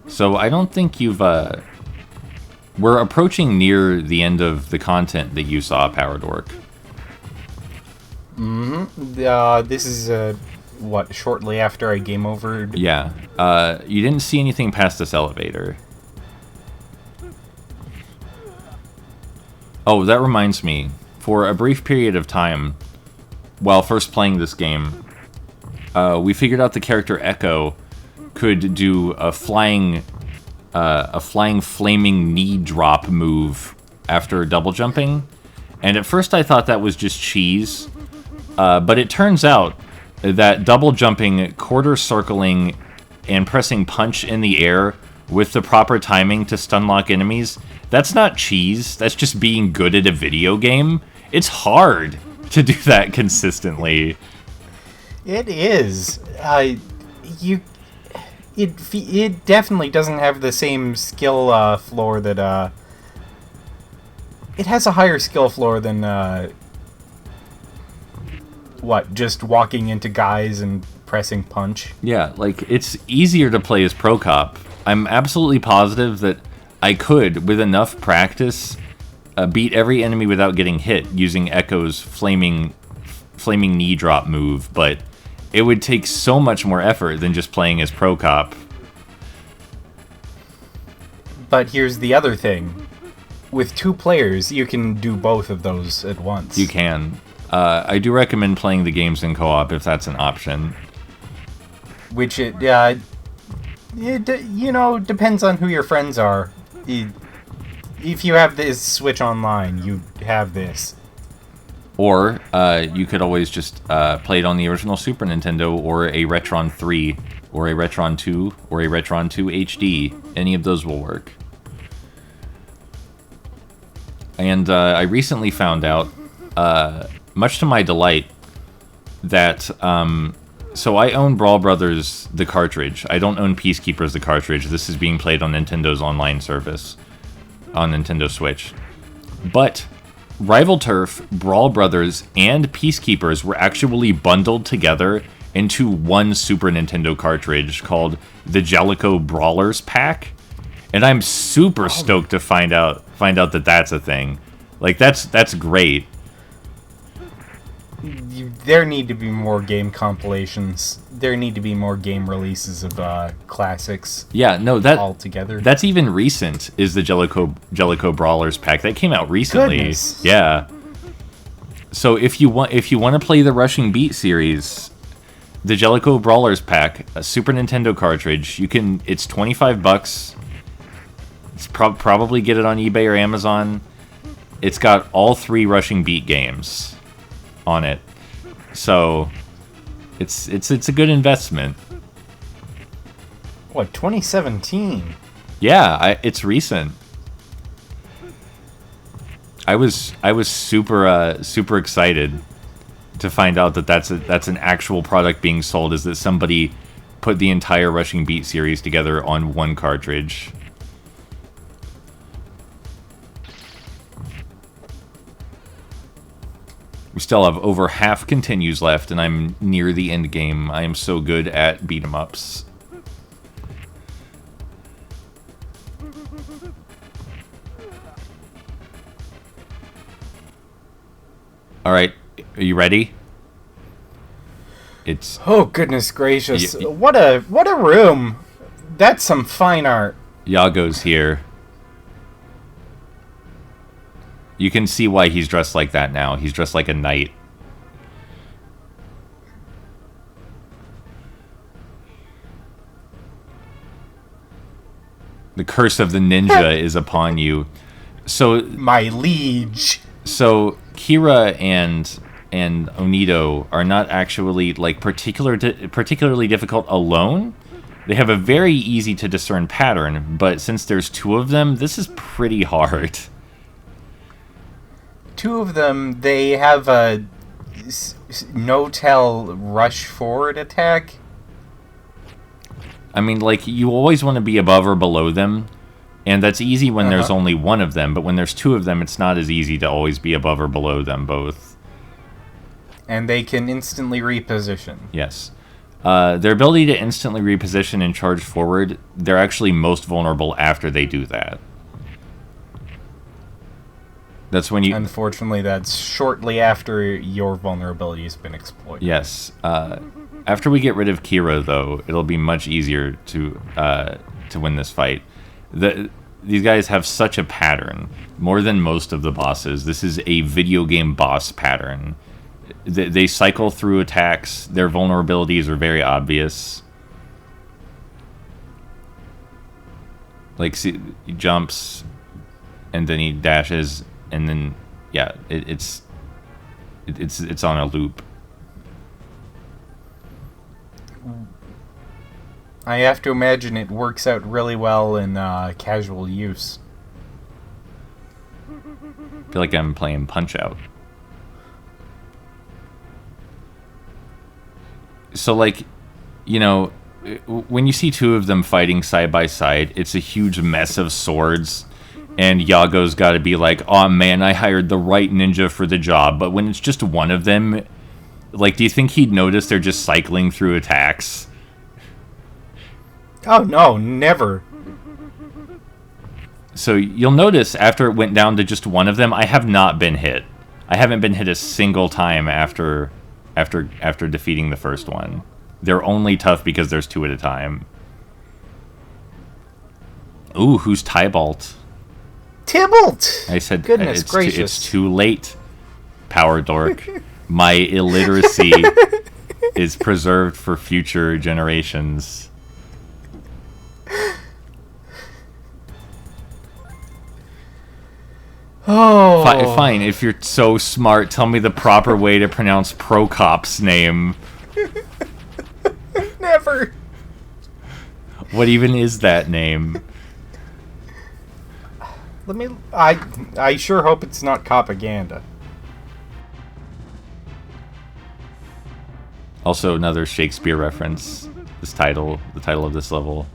A: So I don't think you've... We're approaching near the end of the content that you saw, Power Dork.
B: Mm-hmm. This is, what, shortly after I game overed?
A: Yeah. You didn't see anything past this elevator. Oh, that reminds me. For a brief period of time, while first playing this game, we figured out the character Echo could do a flying flaming knee drop move after double jumping. And at first I thought that was just cheese, but it turns out that double jumping, quarter circling, and pressing punch in the air with the proper timing to stun lock enemies, that's not cheese, that's just being good at a video game. It's hard to do that consistently.
B: It is. It definitely doesn't have the same skill floor that it has a higher skill floor than just walking into guys and pressing punch.
A: Yeah, like, it's easier to play as Pro Cop I'm absolutely positive that I could, with enough practice, beat every enemy without getting hit using Echo's flaming knee drop move, but it would take so much more effort than just playing as Pro Cop.
B: But here's the other thing. With 2 players, you can do both of those at once.
A: You can. I do recommend playing the games in co-op if that's an option.
B: Which, depends on who your friends are. If you have this Switch Online, you have this.
A: Or you could always just play it on the original Super Nintendo, or a Retron 3, or a Retron 2, or a Retron 2 HD. Any of those will work. And I recently found out, much to my delight, that... so I own Brawl Brothers, the cartridge. I don't own Peacekeepers, the cartridge. This is being played on Nintendo's online service, on Nintendo Switch. But Rival Turf, Brawl Brothers, and Peacekeepers were actually bundled together into one Super Nintendo cartridge called the Jellicoe Brawlers Pack. And I'm super stoked to find out that that's a thing. Like, that's great.
B: There need to be more game compilations. There need to be more game releases of classics.
A: Yeah, no,
B: all together.
A: That's even recent. Is the Jellicoe Brawlers Pack that came out recently?
B: Goodness.
A: Yeah. So if you want to play the Rushing Beat series, the Jellicoe Brawlers Pack, a Super Nintendo cartridge, it's $25. It's probably get it on eBay or Amazon. It's got all 3 Rushing Beat games on it, so it's a good investment.
B: What, 2017?
A: Yeah, it's recent. I was super excited to find out that that's an actual product being sold. Is that somebody put the entire Rushing Beat series together on one cartridge? We still have over half continues left, and I'm near the end game. I am so good at beat-em-ups. Alright, are you ready? It's...
B: Oh, goodness gracious. What a room. That's some fine art.
A: Yago's here. You can see why he's dressed like that now. He's dressed like a knight. The curse of the ninja is upon you. So
B: my liege.
A: So Kira and Onido are not actually like particularly difficult alone. They have a very easy to discern pattern, but since there's 2 of them, this is pretty hard.
B: 2 of them, they have a no-tell rush forward attack.
A: I mean, like, you always want to be above or below them, and that's easy when there's only 1 of them, but when there's 2 of them, it's not as easy to always be above or below them both.
B: And they can instantly reposition.
A: Yes. Their ability to instantly reposition and charge forward, they're actually most vulnerable after they do that. That's when you...
B: Unfortunately, that's shortly after your vulnerability has been exploited.
A: Yes. After we get rid of Kira, though, it'll be much easier to win this fight. These guys have such a pattern, more than most of the bosses. This is a video game boss pattern. They cycle through attacks. Their vulnerabilities are very obvious. Like, see, he jumps, and then he dashes, and then, yeah, it's on a loop.
B: I have to imagine it works out really well in casual use.
A: I feel like I'm playing Punch-Out. So, like, you know, when you see 2 of them fighting side by side, it's a huge mess of swords, and Yago's got to be like, "Oh man, I hired the right ninja for the job." But when it's just 1 of them, like, do you think he'd notice they're just cycling through attacks?
B: Oh no, never.
A: So you'll notice after it went down to just one of them, I have not been hit. I haven't been hit a single time after defeating the first one. They're only tough because there's 2 at a time. Ooh, who's Tybalt?
B: Tybalt!
A: I said,
B: goodness gracious.
A: It's too late, Power Dork. My illiteracy is preserved for future generations.
B: Oh.
A: Fine, if you're so smart, tell me the proper way to pronounce Prokop's name.
B: Never.
A: What even is that name?
B: I sure hope it's not propaganda.
A: Also, another Shakespeare reference. The title of this level.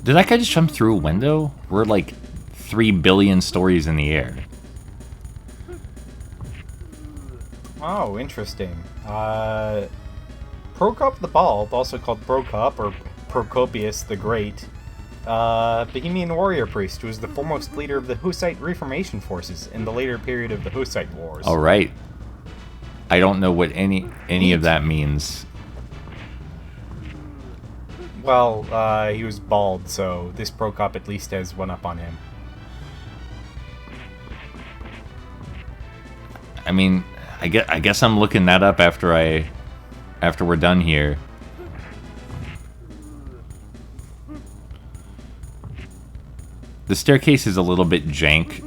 A: Did that guy just jump through a window? We're like 3 billion stories in the air.
B: Oh, interesting. Prokop the Bald, also called Prokop or Procopius the Great, Bohemian warrior priest who was the foremost leader of the Hussite Reformation forces in the later period of the Hussite Wars.
A: All right. I don't know what any of that means.
B: Well, he was bald, so this Prokop at least has one up on him.
A: I mean, I guess I'm looking that up after we're done here. The staircase is a little bit jank.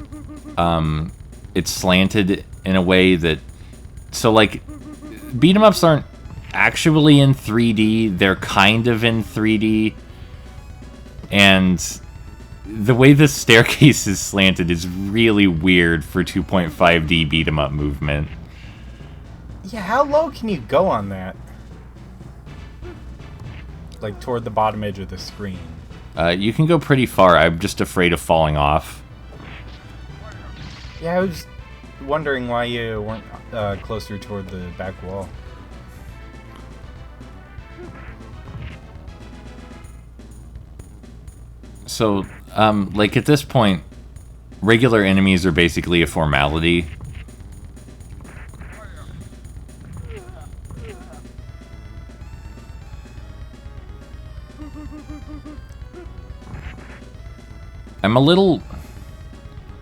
A: It's slanted in a way that... So, like, beat 'em ups aren't actually in 3D. They're kind of in 3D. And the way the staircase is slanted is really weird for 2.5D beat 'em up movement.
B: Yeah, how low can you go on that? Like, toward the bottom edge of the screen.
A: You can go pretty far. I'm just afraid of falling off.
B: Yeah, I was wondering why you weren't closer toward the back wall.
A: So, like at this point, regular enemies are basically a formality. I'm a little...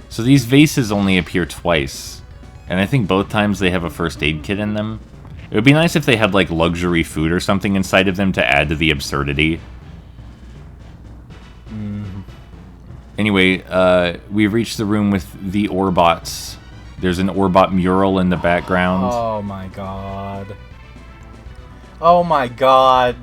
A: So these vases only appear twice. And I think both times they have a first aid kit in them. It would be nice if they had, like, luxury food or something inside of them to add to the absurdity. Anyway, we've reached the room with the Orbots. There's an Orbot mural in the background.
B: Oh my god. Oh my god.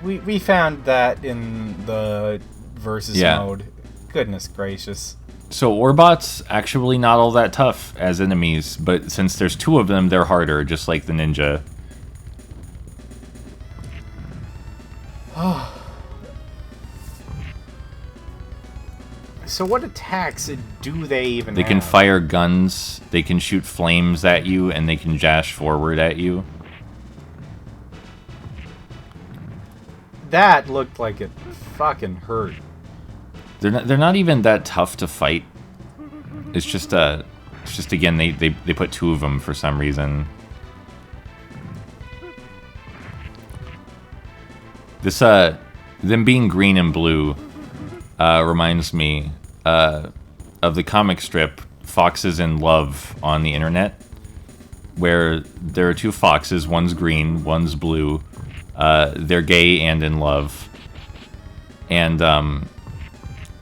B: We found that in the versus mode. Goodness gracious.
A: So Orbots actually not all that tough as enemies, but since there's 2 of them, they're harder, just like the ninja.
B: So what attacks do they even
A: They can fire guns, they can shoot flames at you, and they can dash forward at you.
B: That looked like it fucking hurt.
A: They're not even that tough to fight. It's just again they put 2 of them for some reason. This them being green and blue reminds me of the comic strip Foxes in Love on the internet, where there are 2 foxes, one's green, one's blue. They're gay and in love. And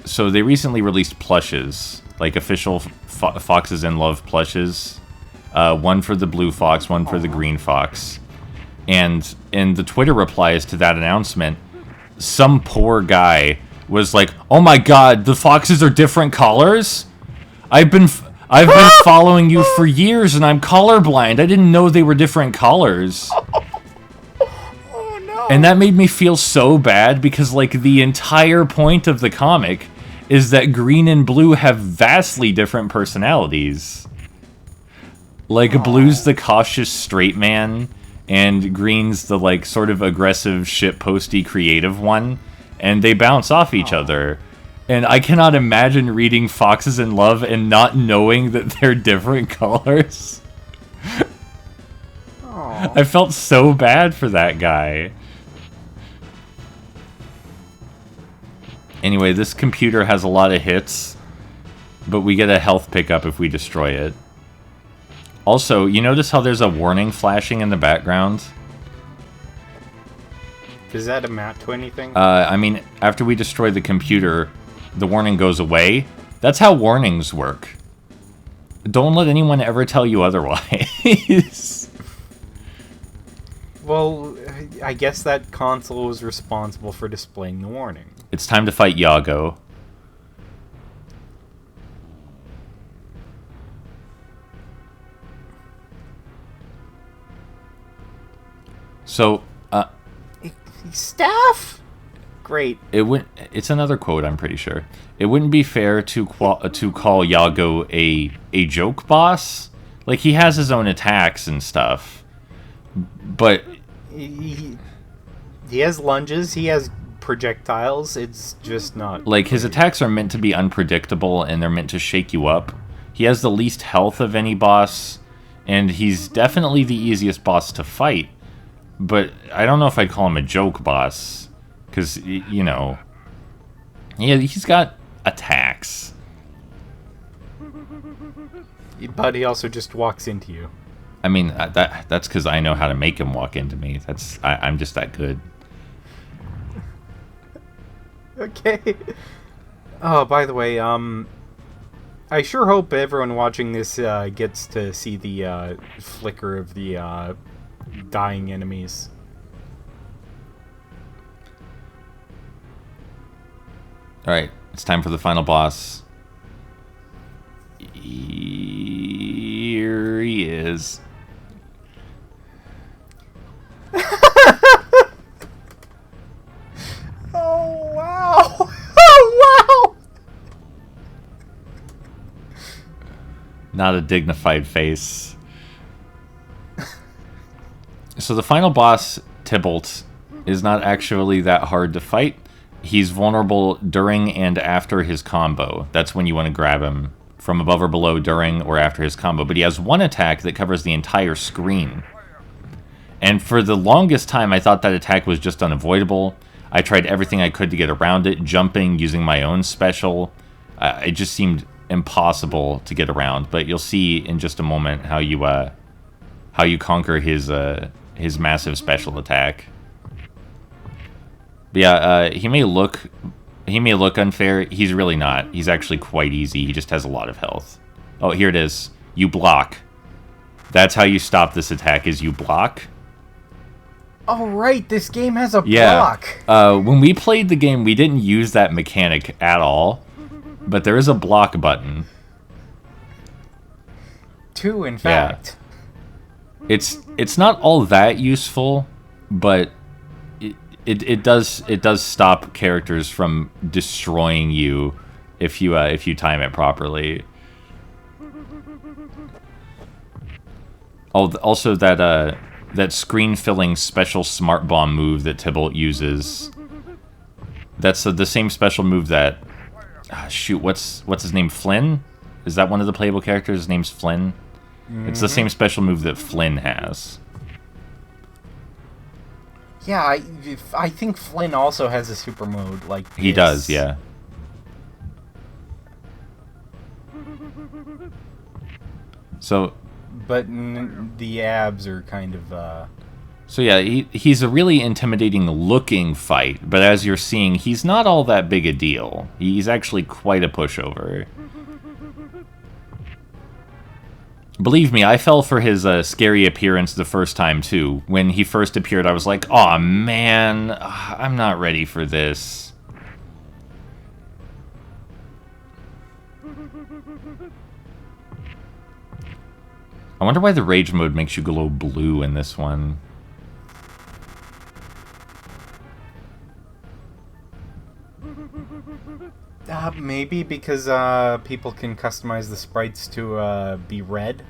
A: so they recently released plushes, like official Foxes in Love plushes. One for the blue fox, one for the green fox. And in the Twitter replies to that announcement, some poor guy was like, "Oh my god, the foxes are different colors? I've been following you for years and I'm colorblind. I didn't know they were different colors."
B: Oh no.
A: And that made me feel so bad because, like, the entire point of the comic is that green and blue have vastly different personalities. Like, Blue's the cautious straight man, and green's the like sort of aggressive shitposty creative one, and they bounce off each other. And I cannot imagine reading Foxes in Love and not knowing that they're different colors. I felt so bad for that guy. Anyway, this computer has a lot of hits, but we get a health pickup if we destroy it. Also, you notice how there's a warning flashing in the background?
B: Does that amount to anything?
A: I mean, after we destroy the computer, the warning goes away. That's how warnings work. Don't let anyone ever tell you otherwise.
B: Well, I guess that console was responsible for displaying the warning.
A: It's time to fight Yago. So,
B: Staff? Great.
A: It's another quote, I'm pretty sure. It wouldn't be fair to call Yago a joke boss. Like, he has his own attacks and stuff. But
B: He has lunges, he has projectiles, it's just not...
A: Like, his attacks are meant to be unpredictable, and they're meant to shake you up. He has the least health of any boss, and he's definitely the easiest boss to fight. But I don't know if I'd call him a joke boss, because, you know... Yeah, he's got attacks.
B: But he also just walks into you.
A: I mean, that's because I know how to make him walk into me. I'm just that good.
B: Okay. Oh, by the way, I sure hope everyone watching this gets to see the flicker of the dying enemies.
A: Alright, it's time for the final boss. Here he is.
B: Oh, wow! Oh, wow!
A: Not a dignified face. So the final boss, Tybalt, is not actually that hard to fight. He's vulnerable during and after his combo. That's when you want to grab him from above or below, during or after his combo. But he has one attack that covers the entire screen. And for the longest time, I thought that attack was just unavoidable. I tried everything I could to get around it, jumping, using my own special. It just seemed impossible to get around. But you'll see in just a moment how you conquer his massive special attack. But yeah, he may look unfair. He's really not. He's actually quite easy. He just has a lot of health. Oh, here it is. You block. That's how you stop this attack, is you block.
B: Oh, right, this game has a block.
A: When we played the game, we didn't use that mechanic at all. But there is a block button.
B: Two, in fact.
A: Yeah. It's not all that useful, but it does stop characters from destroying you if you time it properly. Oh, also that screen filling special smart bomb move that Tybalt uses. That's the same special move that shoot, what's his name? Flynn? Is that one of the playable characters? His name's Flynn. Mm-hmm. It's the same special move that Flynn has.
B: Yeah, I think Flynn also has a super mode like this.
A: He does, yeah. So,
B: but the abs are kind of
A: So yeah, he's a really intimidating looking fight, but as you're seeing, he's not all that big a deal. He's actually quite a pushover. Believe me, I fell for his scary appearance the first time, too. When he first appeared, I was like, aw, man, I'm not ready for this. I wonder why the rage mode makes you glow blue in this one.
B: Maybe because people can customize the sprites to be red.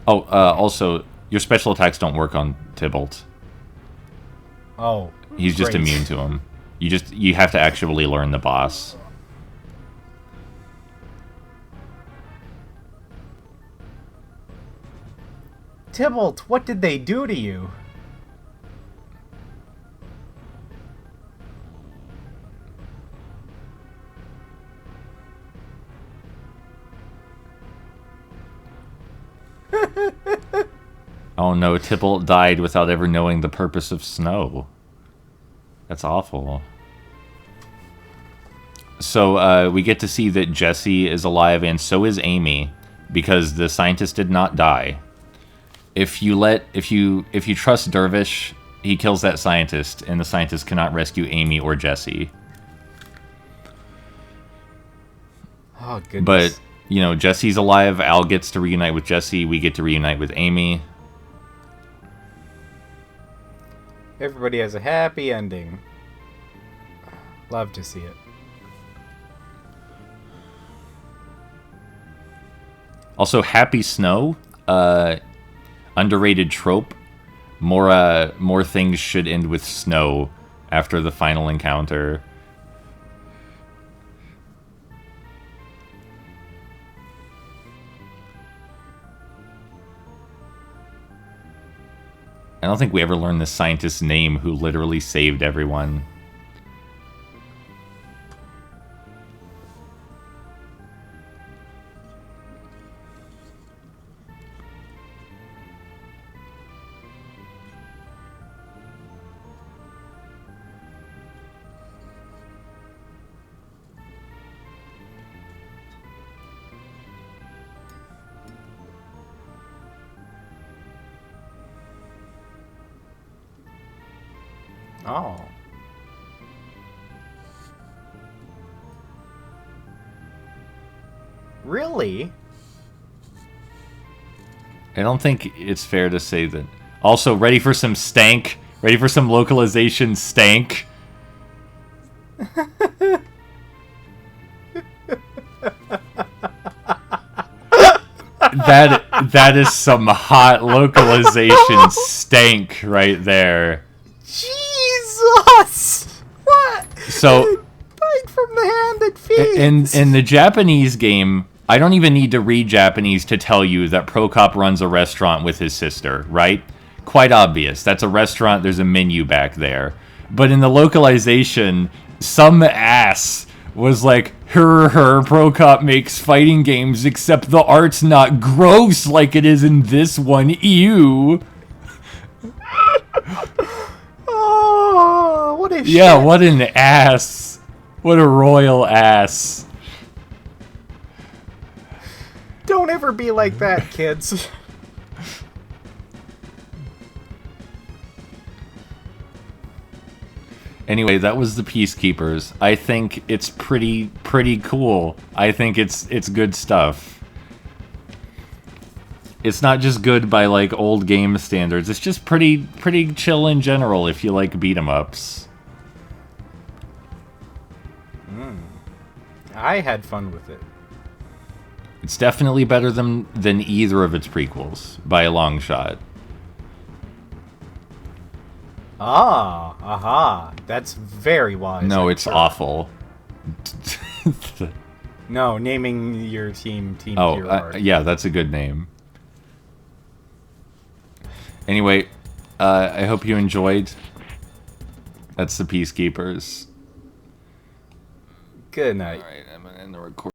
A: Oh, also, Your special attacks don't work on Tybalt.
B: Oh.
A: He's just
B: great.
A: immune to them. You have to actually learn the boss.
B: Tybalt, what did they do to you?
A: Oh no, Tybalt died without ever knowing the purpose of snow. That's awful. So we get to see that Jesse is alive, and so is Amy, because the scientist did not die. If you trust Dervish, he kills that scientist, and the scientist cannot rescue Amy or Jesse.
B: Oh goodness.
A: But you know, Jesse's alive. Al gets to reunite with Jesse. We get to reunite with Amy.
B: Everybody has a happy ending. Love to see it.
A: Also, Happy Snow, underrated trope. More things should end with snow after the final encounter. I don't think we ever learned the scientist's name who literally saved everyone.
B: Oh. Really?
A: I don't think it's fair to say that. Also, ready for some stank? Ready for some localization stank? That is some hot localization stank right there.
B: Jesus! What?
A: So,
B: bite from the hand that feeds.
A: in the Japanese game, I don't even need to read Japanese to tell you that Prokop runs a restaurant with his sister, right? Quite obvious. That's a restaurant, there's a menu back there. But in the localization, some ass was like, her, Prokop makes fighting games, except the art's not gross like it is in this one. Ew.
B: Oh, what a
A: Yeah,
B: shit.
A: what an ass. What a royal ass.
B: Don't ever be like that, kids.
A: Anyway, that was the Peacekeepers. I think it's pretty cool. I think it's good stuff. It's not just good by like old game standards. It's just pretty chill in general if you like beat 'em ups.
B: I had fun with it.
A: It's definitely better than either of its prequels by a long shot.
B: Ah, aha. That's very wise.
A: No,
B: I'm
A: it's
B: sure.
A: awful.
B: No, naming your team
A: Oh,
B: Hero Art.
A: yeah, that's a good name. Anyway, I hope you enjoyed. That's the Peacekeepers.
B: Good night.
A: Alright, I'm gonna end the recording.